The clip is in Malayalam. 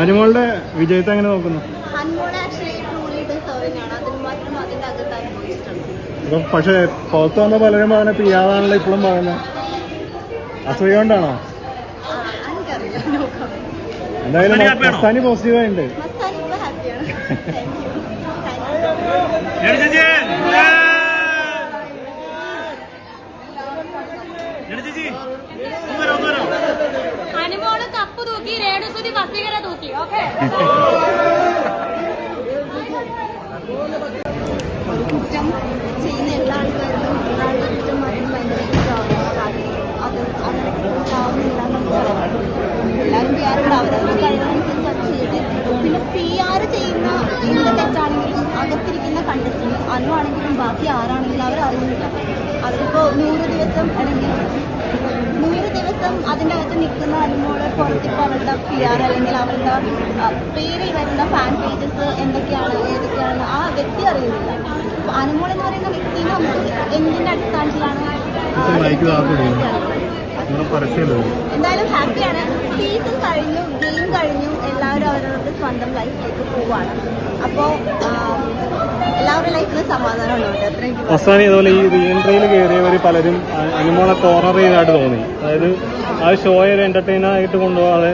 അനുമോളുടെ വിജയത്തെ എങ്ങനെ നോക്കുന്നു? പക്ഷെ പുറത്ത് വന്ന പലരും അവനെ പിയാതാണല്ലോ ഇപ്പോഴും പറയുന്നത്. അസൂയ കൊണ്ടാണോ? എന്തായാലും മസ്താനി പോസിറ്റീവായിട്ടുണ്ട്. അനുമോള് കപ്പ് തൂക്കി, രേണുസുതി വസീകര തൂക്കി. ഓക്കെ, കുറ്റം ചെയ്യുന്ന എല്ലാ ആൾക്കാരും കുറ്റം എല്ലാവരും പി ആർ അവരവരുടെ കഴിവനുസരിച്ച് അത് ചെയ്യട്ടെ. പിന്നെ പി ആർ ചെയ്യുന്ന എന്ത് തെറ്റാണെങ്കിലും അകത്തിരിക്കുന്ന കണ്ടസ്റ്റൻസ് അനുവാണെങ്കിലും ബാക്കി ആരാണെങ്കിലും അവരറിയുന്നില്ല. അവരിപ്പോൾ 100 ദിവസം അല്ലെങ്കിൽ 100 ദിവസം അതിൻ്റെ അകത്ത് നിൽക്കുന്ന അനുമോള് പുറത്തിപ്പോൾ അവരുടെ പി ആർ അല്ലെങ്കിൽ അവരുടെ പേരിൽ വരുന്ന ഫാൻ പേജസ് എന്തൊക്കെയാണ് ഏതൊക്കെയാണ് ആ വ്യക്തി അറിയുന്നില്ല. അനുമോൾ എന്ന് പറയുന്ന വ്യക്തിനെ നമുക്ക് എന്തിൻ്റെ അടിസ്ഥാനത്തിലാണ്? എന്തായാലും ഹാപ്പിയാണ്. സീസൺ കഴിഞ്ഞു, ഗെയിം കഴിഞ്ഞു, എല്ലാവരും അവരവരുടെ സ്വന്തം ലൈഫിലേക്ക് പോവാണ്. അപ്പോൾ എല്ലാവരുടെ ലൈഫിലും സമാധാനം ഉണ്ടാവട്ടെ. അത്രയും. ഇതുപോലെ ഈ റീഎൻട്രിയിൽ കയറിയവർ പലരും അനുമോളെ കോർണർ ചെയ്തതായിട്ട് തോന്നി. അതായത് ആ ഷോയെ ഒരു എന്റർടൈനർ ആയിട്ട് കൊണ്ടുപോകാതെ